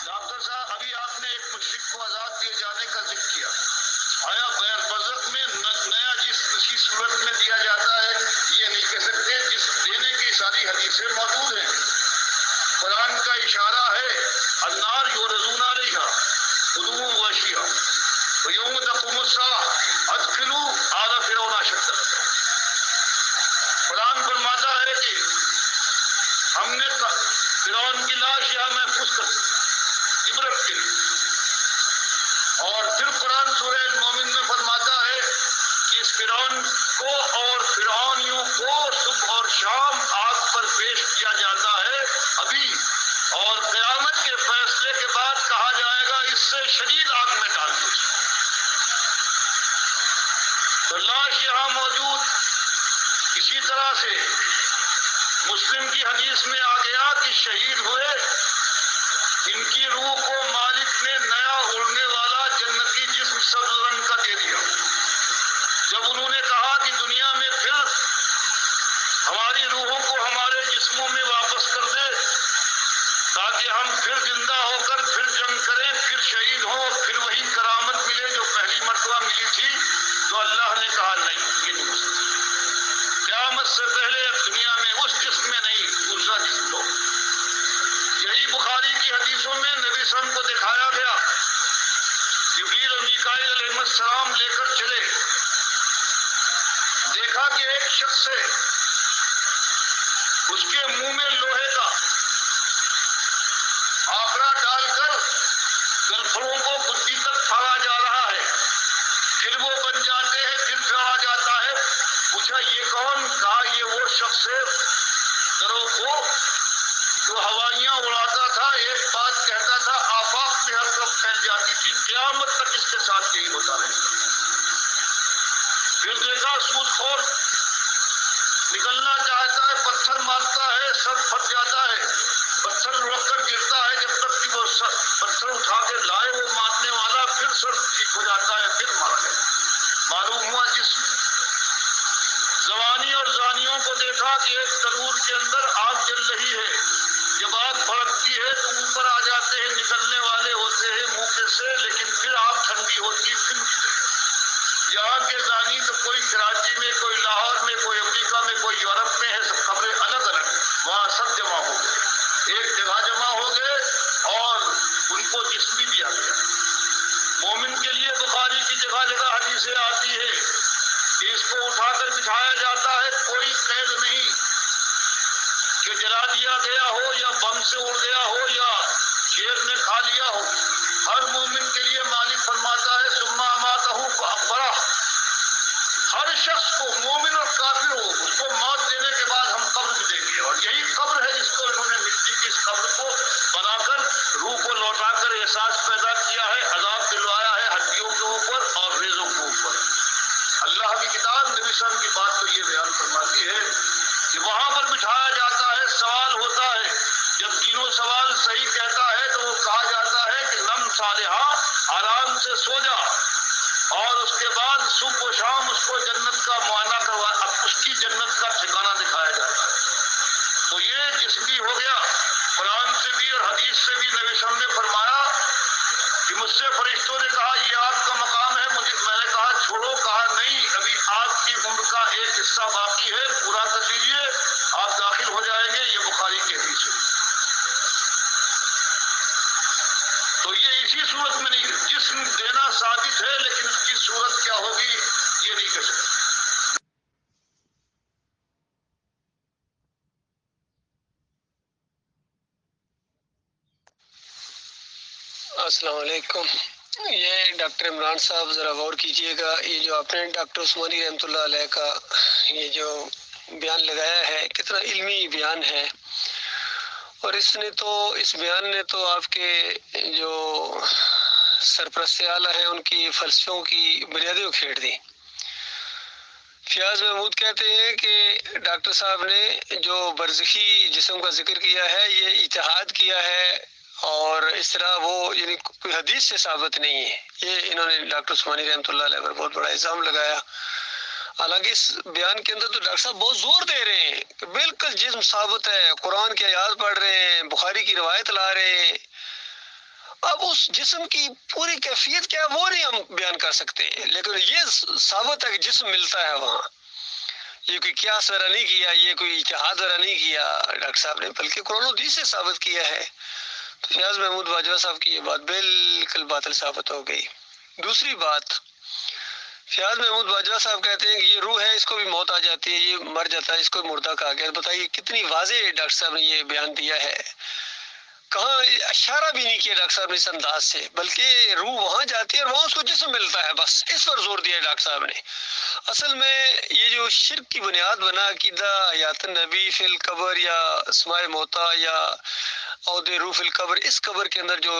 Doctor صاحب ابھی آپ نے ایک مشرک کو آزاد دیے جانے کا ذکر کیا، آیا غیر برزخ میں نیا جسم اسی صورت میں دیا جاتا ہے؟ یہ نہیں کہہ سکتے، جسم دینے کی ساری حدیثیں موجود ہیں، قرآن کا اشارہ ہے النار یورزون علیہا غدوا وعشیا ویوم تقوم الساعة ادخلوا آل فرعون اشد العذاب۔ قرآن فرماتا ہے کہ ہم نے فرعون کی لاش یہاں محفوظ کر دی عبرت کے لیے، اور پھر قرآن سورہ المومن میں فرماتا ہے کہ اس فرعون کو اور فرعونیوں کو صبح اور شام آگ پر پیش کیا جاتا ہے ابھی، اور قیامت کے فیصلے کے بعد کہا جائے گا اس سے شدید آگ میں ڈال دو۔ تو لاش یہاں موجود، اسی طرح سے مسلم کی حدیث میں آ گیا کہ شہید ہوئے، ان کی روح کو مالک نے نیا اڑنے والا جنتی جسم سبز رنگ کا دے دیا۔ جب انہوں نے کہا کہ دنیا میں پھر ہماری روحوں کو ہمارے جسموں میں واپس کر دے تاکہ ہم پھر زندہ ہو کر پھر جنگ کریں، پھر شہید ہوں، پھر وہی کرامت ملے جو پہلی مرتبہ ملی تھی، تو اللہ نے کہا نہیں، یہ نہیں ہو سکتا، قیامت سے پہلے دنیا میں اس جسم میں نہیں، دوسرا جسم دو۔ یہی بخاری کی حدیثوں میں نبی صلی اللہ علیہ وسلم کو دکھایا گیا، جبریل اور میکائیل علیہ السلام لے کر چلے، دیکھا کہ ایک شخص ہے، اس کے منہ میں لوہے کا آخرا ڈال کر گلفڑوں کو بدھی تک پھاڑا جا رہا ہے، پھر وہ بن جاتے ہیں، پھر پھاڑا جاتا ہے۔ پوچھا یہ کون؟ کہا یہ وہ شخص ہے دروں کو جو ہوائیاں اڑاتا تھا، ایک بات کہتا تھا، آفاق میں ہر طرف پھیل جاتی تھی، قیامت تک اس کے ساتھ یہی ہوتا رہے گا۔ پھر دیکھا سود خور نکلنا چاہتا ہے، پتھر مارتا ہے، سر پھٹ جاتا ہے، پتھر لڑک کر گرتا ہے، جب تک کہ وہ پتھر اٹھا کے لائے وہ مارنے والا، پھر سر ٹھیک ہو جاتا ہے، پھر مارا جاتا ہے۔ معلوم ہوا جسم زوانی اور زانیوں کو دیکھا کہ ایک تنور کے اندر آگ جل رہی ہے، جب آگ بھڑکتی ہے تو اوپر آ جاتے ہیں، نکلنے والے ہوتے ہیں منہ سے، لیکن پھر آگ ٹھنڈی ہوتی ہے، پھر نکلتے ہیں۔ یہاں کے زانی تو کوئی کراچی میں، کوئی لاہور میں، کوئی امریکہ میں، کوئی یورپ میں ہے، سب قبریں الگ الگ، وہاں سب جمع ہو گئے، ایک جگہ جمع ہو گئے اور ان کو جسم بھی دیا گیا۔ مومن کے لیے بخاری کی جگہ جگہ حدیثیں آتی ہے کہ اس کو اٹھا کر بٹھایا جاتا ہے، کوئی قید نہیں کہ جلا دیا گیا ہو یا بم سے اڑ گیا ہو یا شیر نے کھا لیا ہو۔ ہر مومن کے لیے مالک فرماتا ہے ثم اماتہ فاقبرہ، ہر شخص کو مومن اور کافر ہو اس کو موت دینے کے بعد ہم قبر بھی دیں گے، اور یہی قبر ہے جس کو انہوں نے مٹی کی اس قبر کو بنا کر روح کو لوٹا کر احساس پیدا کیا ہے، عذاب دلوایا ہے ہڈیوں کے اوپر اور ریزوں کے اوپر۔ اللہ کی کتاب نبی صلی اللہ علیہ وسلم کی بات تو یہ بیان فرماتی ہے کہ وہاں پر بٹھایا جاتا ہے، سوال ہوتا ہے، جب تینوں سوال صحیح کہتا ہے تو وہ کہا جاتا ہے کہ نم صالحہ، آرام سے سو جا، اور اس کے بعد صبح و شام اس کو جنت کا معائنہ کروا، اس کی جنت کا ٹھکانہ دکھایا جاتا ہے۔ تو یہ جسم بھی ہو گیا، قرآن سے بھی اور حدیث سے بھی نبی صلی اللہ علیہ وسلم نے فرمایا کہ مجھ سے فرشتوں نے کہا یہ آپ کا مقام ہے، میں نے کہا چھوڑو، کہا نہیں، ابھی آپ کی عمر کا ایک حصہ باقی ہے، پورا کر لیجیے، آپ داخل ہو جائیں گے۔ یہ بخاری کی حدیث ہے۔ تو یہ اسی صورت میں نہیں، جسم دینا ثابت ہے لیکن اس کی صورت کیا ہوگی یہ نہیں کہہ سکتے۔ السلام علیکم۔ یہ ڈاکٹر عمران صاحب ذرا غور کیجئے گا، یہ جو آپ نے ڈاکٹر عثمانی رحمۃ اللہ علیہ کا یہ جو بیان لگایا ہے کتنا علمی بیان ہے، اور اس بیان نے تو آپ کے جو سرپرست اعلیٰ ہیں ان کی فلسفوں کی بنیادیں کھیڑ دی۔ فیاض محمود کہتے ہیں کہ ڈاکٹر صاحب نے جو برزخی جسم کا ذکر کیا ہے یہ اجتہاد کیا ہے، اور اس طرح وہ یعنی کوئی حدیث سے ثابت نہیں ہے۔ یہ انہوں نے ڈاکٹر عثمانی رحمۃ اللہ علیہ پر بہت بڑا الزام لگایا، حالانکہ اس بیان کے اندر تو ڈاکٹر صاحب بہت زور دے رہے ہیں کہ بالکل جسم ثابت ہے، قرآن کی آیات پڑھ رہے ہیں، بخاری کی روایت لا رہے ہیں، اب اس جسم کی پوری کیفیت کیا ہے وہ نہیں ہم بیان کر سکتے، لیکن یہ ثابت ہے کہ جسم ملتا ہے وہاں. یہ کوئی قیاس وغیرہ نہیں کیا، یہ کوئی اجتہاد وغیرہ نہیں کیا ڈاکٹر صاحب نے، بلکہ قرآن و حدیث سے ثابت کیا ہے. تو فیاض محمود باجوہ صاحب کی یہ بات بالکل باطل ثابت ہو گئی. دوسری بات، فیاض محمود باجوہ صاحب کہتے ہیں کہ یہ روح ہے، اس کو بھی موت آ جاتی ہے، یہ مر جاتا ہے، اس کو مردہ کہا گیا. بتائیے کتنی واضح ڈاکٹر صاحب نے یہ بیان دیا ہے، کہاں اشارہ بھی نہیں کیا ڈاکٹر صاحب نے اس انداز سے، بلکہ روح وہاں جاتی ہے اور وہاں اس کو جسم ملتا ہے، بس اس پر زور دیا ہے ڈاکٹر صاحب نے. اصل میں یہ جو شرک کی بنیاد بنا عقیدہ حیات النبی فی القبر یا اسماء موتا یا عود روح فی القبر، اس قبر کے اندر جو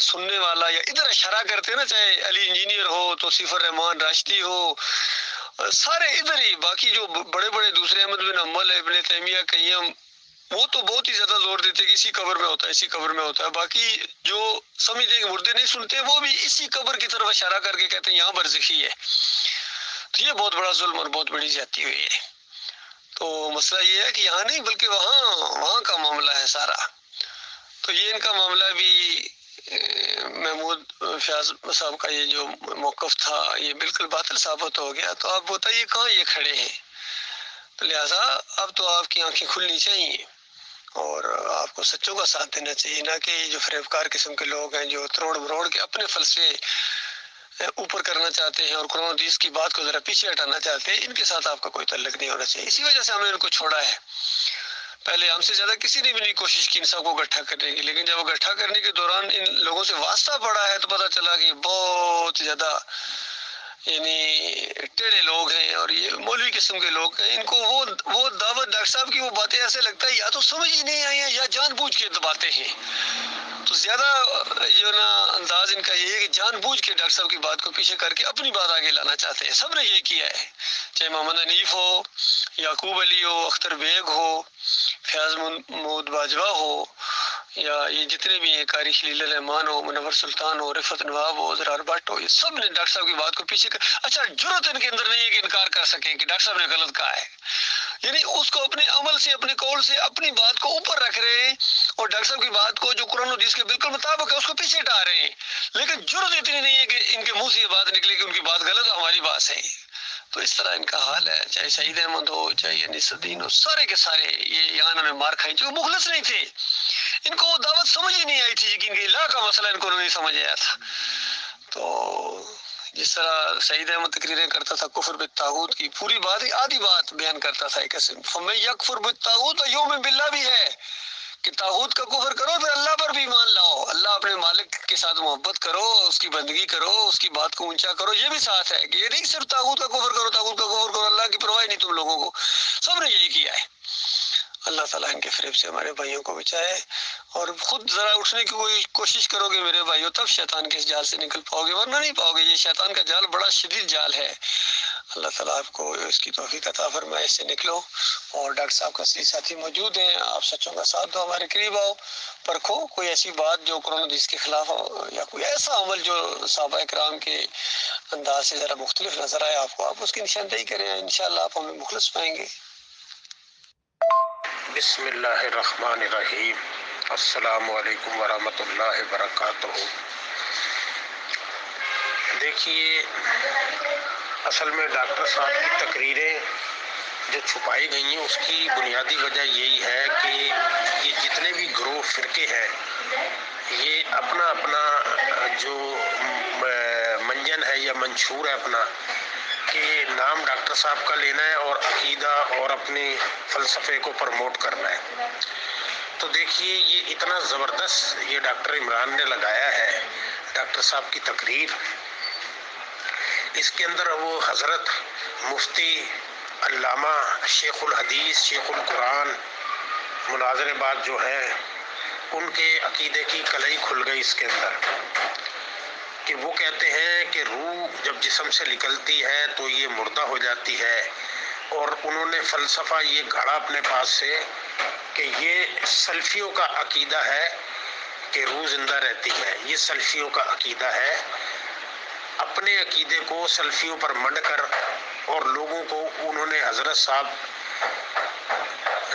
سننے والا یا ادھر اشارہ کرتے ہیں نا، چاہے علی انجینئر ہو، توصیف الرحمان راشدی ہو، سارے ادھر ہی، باقی جو بڑے بڑے دوسرے احمد بن حنبل، ابن تیمیہ، قیم، وہ تو بہت ہی زیادہ زور دیتے کہ اسی قبر میں ہوتا ہے، اسی قبر میں ہوتا ہے. باقی جو سمجھتے ہیں کہ مردے نہیں سنتے، وہ بھی اسی قبر کی طرف اشارہ کر کے کہتے ہیں یہاں برزخی ہے. تو یہ بہت بڑا ظلم اور بہت بڑی زیادتی ہوئی ہے. تو مسئلہ یہ ہے کہ یہاں نہیں بلکہ وہاں کا معاملہ ہے سارا. تو یہ ان کا معاملہ بھی محمود فیاض صاحب کا یہ جو موقف تھا یہ بالکل باطل ثابت ہو گیا. تو آپ بتائیے کہاں یہ کھڑے ہیں؟ تو لہٰذا اب تو آپ کی آنکھیں کھلنی چاہیے اور آپ کو سچوں کا ساتھ دینا چاہیے، نہ کہ جو فریبکار قسم کے لوگ ہیں جو تروڑ مروڑ کے اپنے فلسفے اوپر کرنا چاہتے ہیں اور قرآن و حدیث کی بات کو ذرا پیچھے ہٹانا چاہتے ہیں. ان کے ساتھ آپ کا کوئی تعلق نہیں ہونا چاہیے. اسی وجہ سے ہم نے ان کو چھوڑا ہے. پہلے ہم سے زیادہ کسی نے بھی نہیں کوشش کی ان سب کو اکٹھا کرنے کی، لیکن جب اکٹھا کرنے کے دوران ان لوگوں سے واسطہ پڑا ہے تو پتہ چلا کہ بہت زیادہ یعنی ٹیڑے لوگ ہیں اور یہ مولوی قسم کے لوگ ہیں. ان کو وہ دعوت ڈاکٹر صاحب کی وہ باتیں ایسے لگتا ہے یا تو سمجھ ہی نہیں آئی ہیں یا جان بوجھ کے دباتے ہیں. تو زیادہ جو نا انداز ان کا یہ ہے کہ جان بوجھ کے ڈاکٹر صاحب کی بات کو پیچھے کر کے اپنی بات آگے لانا چاہتے ہیں. سب نے یہ کیا ہے، چاہے محمد حنیف ہو، یعقوب علی ہو، اختر بیگ ہو، فیاض محمود باجوہ ہو، یا یہ جتنے بھی ہیں، قاری خلیل الرحمان ہو، منور سلطان ہو، رفعت نواب ہو، زرار بٹ ہو، یہ سب نے ڈاکٹر صاحب کی بات کو پیچھے کر. اچھا جرأت ان کے اندر نہیں ہے کہ انکار کر سکیں کہ ڈاکٹر صاحب نے غلط کہا ہے. یعنی اس کو اپنے عمل سے، اپنے قول سے اپنی بات کو اوپر رکھ رہے ہیں اور ڈاکٹر صاحب کی بات کو جو قرآن و حدیث کے بالکل مطابق ہے اس کو پیچھے ہٹا رہے ہیں. لیکن جرأت اتنی نہیں ہے کہ ان کے منہ سے یہ بات نکلے کہ ان کی بات غلط ہے، ہماری بات صحیح. تو اس طرح ان کا حال ہے، چاہے سعید احمد ہو، چاہے انیس الدین ہو، سارے کے سارے یہ یہاں انہوں نے مار کھائی، جو مخلص نہیں تھے. ان کو وہ دعوت سمجھ ہی نہیں آئی تھی کہ ان کے الہ کا مسئلہ ان کو نہیں سمجھ آیا تھا. تو جس طرح سعید احمد تقریریں کرتا تھا کفر بالطاغوت کی، پوری بات ہی آدھی بات بیان کرتا تھا ایک قسم. فمن یکفر بالطاغوت یؤمن باللہ بھی ہے کہ طاغوت کا کفر کرو پھر اللہ پر بھی ایمان لاؤ، اللہ اپنے مالک کے ساتھ محبت کرو، اس کی بندگی کرو، اس کی بات کو اونچا کرو. یہ بھی ساتھ ہے کہ یہ نہیں صرف طاغوت کا کفر کرو، طاغوت کا کفر کرو، اللہ کی پرواہ نہیں تم لوگوں کو. سب نے یہی کیا ہے. اللہ تعالیٰ ان کے فریب سے ہمارے بھائیوں کو بچائے. اور خود ذرا اٹھنے کی کوئی کوشش کرو گے میرے بھائیوں، تب شیطان کے اس جال سے نکل پاؤ گے، ورنہ نہیں پاؤ گے. یہ شیطان کا جال بڑا شدید جال ہے. اللہ تعالیٰ آپ کو اس کی توفیق عطا فرمائے، اس سے نکلو. اور ڈاکٹر صاحب کا صحیح ساتھی موجود ہیں، آپ سچوں کا ساتھ دو، ہمارے قریب آؤ، پرکھو کوئی ایسی بات جو قرآن حدیث کے خلاف ہو یا کوئی ایسا عمل جو صحابہ کرام کے انداز سے ذرا مختلف نظر آئے آپ کو، آپ اس کی نشاندہی کریں، انشاءاللہ آپ ہمیں مخلص پائیں گے. بسم اللہ الرحمن الرحیم. السلام علیکم ورحمۃ اللہ وبرکاتہ. دیکھیے، اصل میں ڈاکٹر صاحب کی تقریریں جو چھپائی گئی ہیں اس کی بنیادی وجہ یہی ہے کہ یہ جتنے بھی گروہ فرقے ہیں یہ اپنا اپنا جو منجن ہے یا منشور ہے اپنا کہ نام ڈاکٹر صاحب کا لینا ہے اور عقیدہ اور اپنے فلسفے کو پروموٹ کرنا ہے. تو دیکھیے یہ اتنا زبردست یہ ڈاکٹر عمران نے لگایا ہے ڈاکٹر صاحب کی تقریر. اس کے اندر وہ حضرت مفتی علامہ شیخ الحدیث شیخ القرآن مناظر بعد جو ہیں ان کے عقیدے کی کلئی کھل گئی اس کے اندر، کہ وہ کہتے ہیں کہ روح جب جسم سے نکلتی ہے تو یہ مردہ ہو جاتی ہے. اور انہوں نے فلسفہ یہ گھڑا اپنے پاس سے کہ یہ سلفیوں کا عقیدہ ہے کہ روح زندہ رہتی ہے. یہ سلفیوں کا عقیدہ ہے. اپنے عقیدے کو سلفیوں پر منڈ کر اور لوگوں کو انہوں نے حضرت صاحب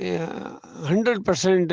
100%